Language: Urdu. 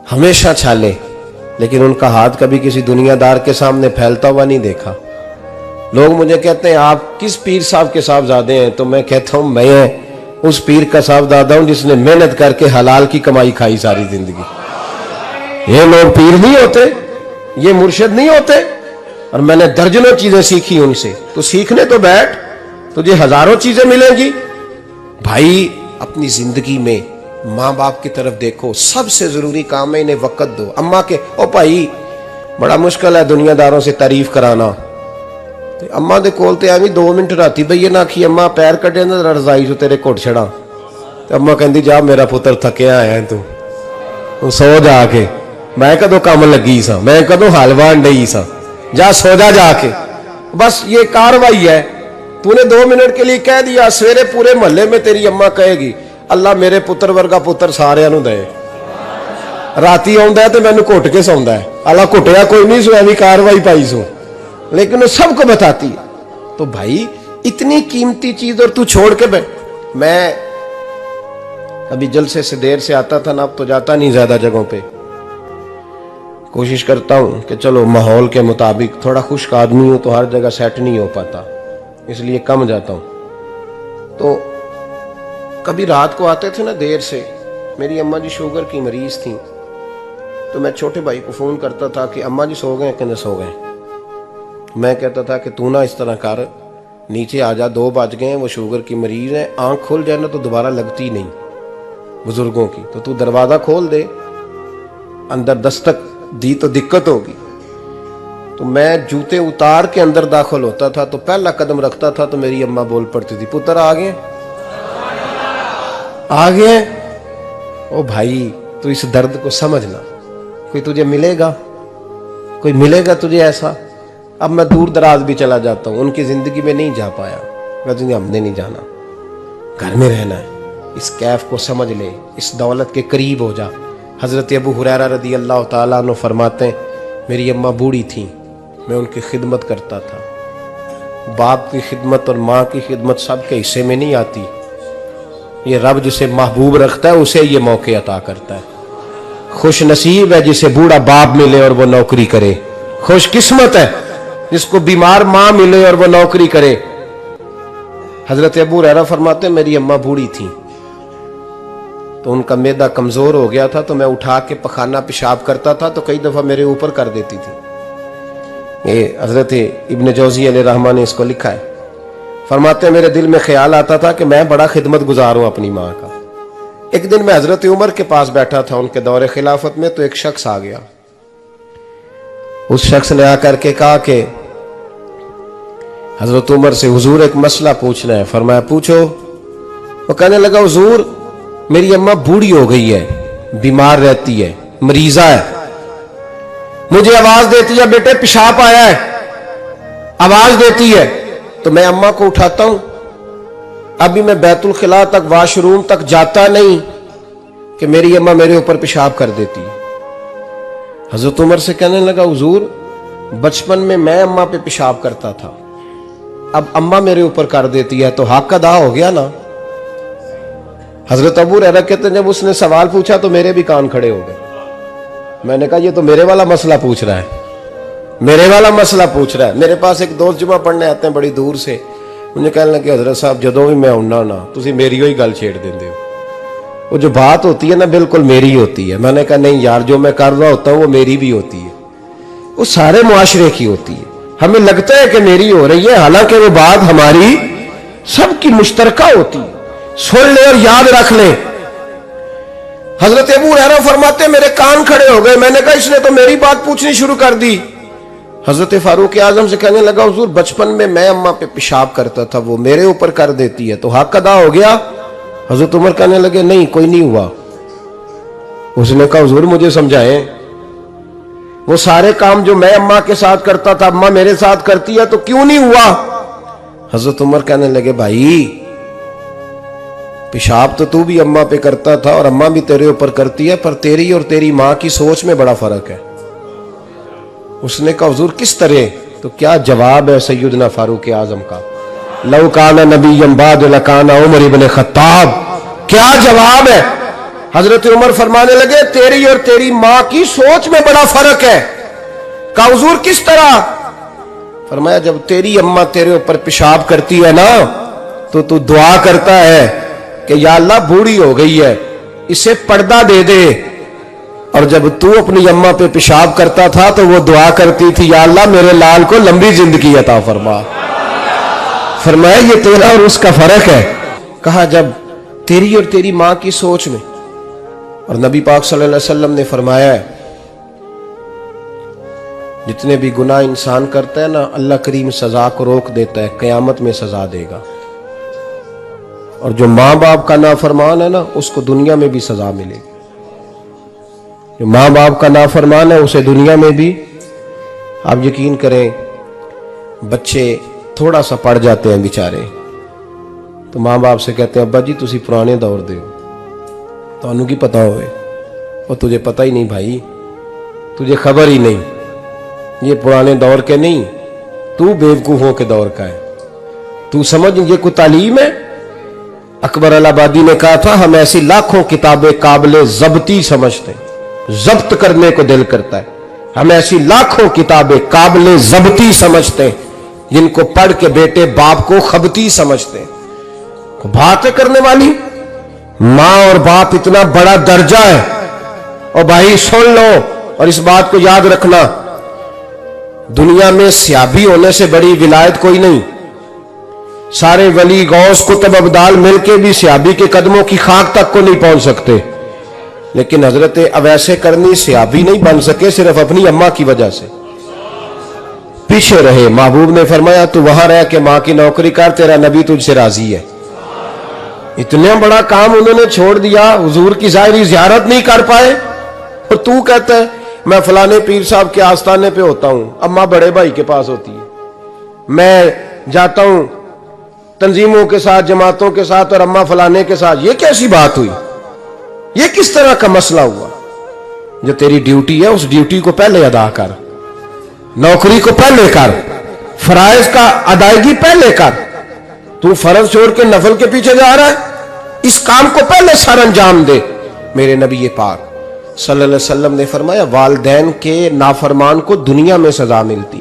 ہمیشہ چھالے، لیکن ان کا ہاتھ کبھی کسی دنیا دار کے سامنے پھیلتا ہوا نہیں دیکھا۔ لوگ مجھے کہتے ہیں آپ کس پیر صاحب کے صاحبزادے ہیں، تو میں کہتا ہوں میں اس پیر کا صاحبزادہ ہوں جس نے محنت کر کے حلال کی کمائی کھائی ساری زندگی۔ یہ لوگ پیر نہیں ہوتے، یہ مرشد نہیں ہوتے، اور میں نے درجنوں چیزیں سیکھی ان سے۔ تو سیکھنے تو بیٹھ، تجھے ہزاروں چیزیں ملیں گی۔ بھائی اپنی زندگی میں ماں باپ کی طرف دیکھو، سب سے ضروری کام ہے انہیں وقت دو۔ اماں کے او بھائی بڑا مشکل ہے دنیا داروں سے تعریف کرانا، اماں دے کول تے ایویں 2 منٹ راتی بھئی نہ آکھی اماں پیر کٹے نہ رضائی جو تیرے گھٹ چھڑا، اماں کہندی جا میرا پتر تھکیا آیا ہے تو سو جا کے، میں کدوں کام لگی سا، میں کدوں حلوہ انڈئی سا، جا سو جا کے۔ بس یہ کاروائی ہے، تو نے 2 منٹ کے لیے کہہ دیا، سویرے پورے محلے میں تیری اماں کہے گی اللہ میرے پتر ورگا پتر سارے نو دے، راتی آؤں ہے تو میں نے گھٹ کے سوندا ہے، اللہ گھٹیا کوئی نہیں سو ایویں کاروائی پائی سو، لیکن وہ سب کو بتاتی ہے۔ تو بھائی اتنی قیمتی چیز اور تو چھوڑ کے میں ابھی جلسے سے دیر سے آتا تھا نا، اب تو جاتا نہیں زیادہ جگہوں پہ، کوشش کرتا ہوں کہ چلو ماحول کے مطابق، تھوڑا خشک آدمی ہوں تو ہر جگہ سیٹ نہیں ہو پاتا، اس لیے کم جاتا ہوں۔ تو کبھی رات کو آتے تھے نا دیر سے، میری اماں جی شوگر کی مریض تھیں، تو میں چھوٹے بھائی کو فون کرتا تھا کہ اماں جی سو گئے کہ نہ سو گئے، میں کہتا تھا کہ تو نہ اس طرح کر، نیچے آ جا، 2 بج گئے ہیں، وہ شوگر کی مریض ہے، آنکھ کھل جائے نا تو دوبارہ لگتی نہیں بزرگوں کی، تو دروازہ کھول دے، اندر دستک دی تو دقت ہوگی۔ تو میں جوتے اتار کے اندر داخل ہوتا تھا تو پہلا قدم رکھتا تھا تو میری اماں بول پڑتی تھی پتر آ گئے آ گئے۔ او بھائی تو اس درد کو سمجھنا، کوئی تجھے ملے گا، کوئی ملے گا تجھے ایسا؟ اب میں دور دراز بھی چلا جاتا ہوں، ان کی زندگی میں نہیں جا پایا، ہم نے نہیں جانا، گھر میں رہنا ہے، اس کیف کو سمجھ لے، اس دولت کے قریب ہو جا۔ حضرت ابو ہریرہ رضی اللہ تعالیٰ عنہ فرماتے ہیں میری اماں بوڑھی تھیں، میں ان کی خدمت کرتا تھا۔ باپ کی خدمت اور ماں کی خدمت سب کے حصے میں نہیں آتی، یہ رب جسے محبوب رکھتا ہے اسے یہ موقع عطا کرتا ہے۔ خوش نصیب ہے جسے بوڑھا باپ ملے اور وہ نوکری کرے، خوش قسمت ہے جس کو بیمار ماں ملے اور وہ نوکری کرے۔ حضرت ابو ہریرہ فرماتے ہیں میری اماں بوڑھی تھیں تو ان کا معدہ کمزور ہو گیا تھا، تو میں اٹھا کے پخانہ پیشاب کرتا تھا تو کئی دفعہ میرے اوپر کر دیتی تھی۔ یہ حضرت ابن جوزی علیہ رحمہ نے اس کو لکھا ہے، فرماتے ہیں میرے دل میں خیال آتا تھا کہ میں بڑا خدمت گزار ہوں اپنی ماں کا۔ ایک دن میں حضرت عمر کے پاس بیٹھا تھا ان کے دور خلافت میں، تو ایک شخص آ گیا، اس شخص نے آ کر کے کہا کہ حضرت عمر سے حضور ایک مسئلہ پوچھنا ہے۔ فرمایا پوچھو۔ وہ کہنے لگا حضور میری اماں بوڑھی ہو گئی ہے، بیمار رہتی ہے، مریضہ ہے، مجھے آواز دیتی ہے بیٹے پیشاب آیا ہے، آواز دیتی ہے تو میں اماں کو اٹھاتا ہوں، ابھی میں بیت الخلاء تک واش روم تک جاتا نہیں کہ میری اماں میرے اوپر پیشاب کر دیتی ہے۔ حضرت عمر سے کہنے لگا حضور بچپن میں اماں پہ پیشاب کرتا تھا، اب اماں میرے اوپر کر دیتی ہے تو حق ادا ہو گیا نا۔ حضرت ابو ہریرہ کہتے ہیں جب اس نے سوال پوچھا تو میرے بھی کان کھڑے ہو گئے، میں نے کہا یہ تو میرے والا مسئلہ پوچھ رہا ہے، میرے والا مسئلہ پوچھ رہا ہے۔ میرے پاس ایک دوست جمعہ پڑھنے آتے ہیں بڑی دور سے، مجھے کہنے لگے حضرت صاحب جدوں بھی میں آؤنا نا تسی میری ہوئی گل چھیڑ دیندے ہو، وہ جو بات ہوتی ہے نا بالکل میری ہوتی ہے۔ میں نے کہا نہیں یار جو میں کر رہا ہوتا ہوں وہ میری بھی ہوتی ہے، وہ سارے معاشرے کی ہوتی ہے، ہمیں لگتا ہے کہ میری ہو رہی ہے حالانکہ وہ بات ہماری سب کی مشترکہ ہوتی ہے۔ سن لے اور یاد رکھ لے۔ حضرت ابو ہریرہ فرماتے ہیں میرے کان کھڑے ہو گئے، میں نے کہا اس نے تو میری بات پوچھنی شروع کر دی۔ حضرت فاروق اعظم سے کہنے لگا حضور بچپن میں اماں پہ پیشاب کرتا تھا، وہ میرے اوپر کر دیتی ہے تو حق ادا ہو گیا؟ حضرت عمر کہنے لگے نہیں کوئی نہیں ہوا۔ اس نے کہا حضور مجھے سمجھائیں، وہ سارے کام جو میں اماں کے ساتھ کرتا تھا اماں میرے ساتھ کرتی ہے تو کیوں نہیں ہوا؟ حضرت عمر کہنے لگے بھائی پیشاب تو بھی اماں پہ کرتا تھا اور اماں بھی تیرے اوپر کرتی ہے، پر تیری اور تیری ماں کی سوچ میں بڑا فرق ہے۔ اس نے کہا حضور کس طرح؟ تو کیا جواب ہے سیدنا فاروق اعظم کا، لو کان نبی بعد لکان عمر ابن خطاب، کیا جواب ہے۔ حضرت عمر فرمانے لگے تیری اور تیری ماں کی سوچ میں بڑا فرق ہے. کہا حضور کس طرح؟ فرمایا جب تیری اماں تیرے اوپر پیشاب کرتی ہے نا تو دعا کرتا ہے کہ یا اللہ بوڑھی ہو گئی ہے اسے پردہ دے دے، اور جب تو اپنی اماں پہ پیشاب کرتا تھا تو وہ دعا کرتی تھی یا اللہ میرے لال کو لمبی زندگی عطا فرما. فرمایا یہ تیرا اور اس کا فرق ہے. کہا جب تیری اور تیری ماں کی سوچ میں. اور نبی پاک صلی اللہ علیہ وسلم نے فرمایا ہے جتنے بھی گناہ انسان کرتا ہے نا اللہ کریم سزا کو روک دیتا ہے، قیامت میں سزا دے گا. اور جو ماں باپ کا نافرمان ہے نا اس کو دنیا میں بھی سزا ملے گی. جو ماں باپ کا نافرمان ہے اسے دنیا میں بھی. آپ یقین کریں بچے تھوڑا سا پڑ جاتے ہیں بیچارے تو ماں باپ سے کہتے ہیں ابا جی تسی پرانے دور دے ہو تو انہوں کی پتا ہوئے، اور تجھے پتہ ہی نہیں بھائی، تجھے خبر ہی نہیں، یہ پرانے دور کے نہیں، تو بیوقوفوں کے دور کا ہے. تو سمجھ یہ کوئی تعلیم ہے؟ اکبر الہآبادی نے کہا تھا ہم ایسی لاکھوں کتابیں قابل ضبطی سمجھتے ہیں، ضبط کرنے کو دل کرتا ہے. ہم ایسی لاکھوں کتابیں قابل ضبطی سمجھتے ہیں جن کو پڑھ کے بیٹے باپ کو خبتی سمجھتے ہیں. باتیں کرنے والی ماں اور باپ اتنا بڑا درجہ ہے. اور بھائی سن لو اور اس بات کو یاد رکھنا، دنیا میں سیابی ہونے سے بڑی ولایت کوئی نہیں. سارے ولی غوث کتب ابدال مل کے بھی سیابی کے قدموں کی خاک تک کو نہیں پہنچ سکتے، لیکن حضرت اویس کرنی سیابی نہیں بن سکے صرف اپنی اماں کی وجہ سے. پیچھے رہے. محبوب نے فرمایا تو وہاں رہ کے ماں کی نوکری کر، تیرا نبی تجھ سے راضی ہے. اتنا بڑا کام انہوں نے چھوڑ دیا، حضور کی ظاہری زیارت نہیں کر پائے. اور تو کہتا ہے میں فلانے پیر صاحب کے آستانے پہ ہوتا ہوں، اماں بڑے بھائی کے پاس ہوتی ہے، میں جاتا ہوں تنظیموں کے ساتھ جماعتوں کے ساتھ اور اماں فلانے کے ساتھ. یہ کیسی بات ہوئی؟ یہ کس طرح کا مسئلہ ہوا؟ جو تیری ڈیوٹی ہے اس ڈیوٹی کو پہلے ادا کر، نوکری کو پہلے کر، فرائض کا ادائیگی پہلے کر. تو فرض چھوڑ کے نفل کے پیچھے جا رہا ہے، اس کام کو پہلے سر انجام دے. میرے نبی پاک صلی اللہ علیہ وسلم نے فرمایا والدین کے نافرمان کو دنیا میں سزا ملتی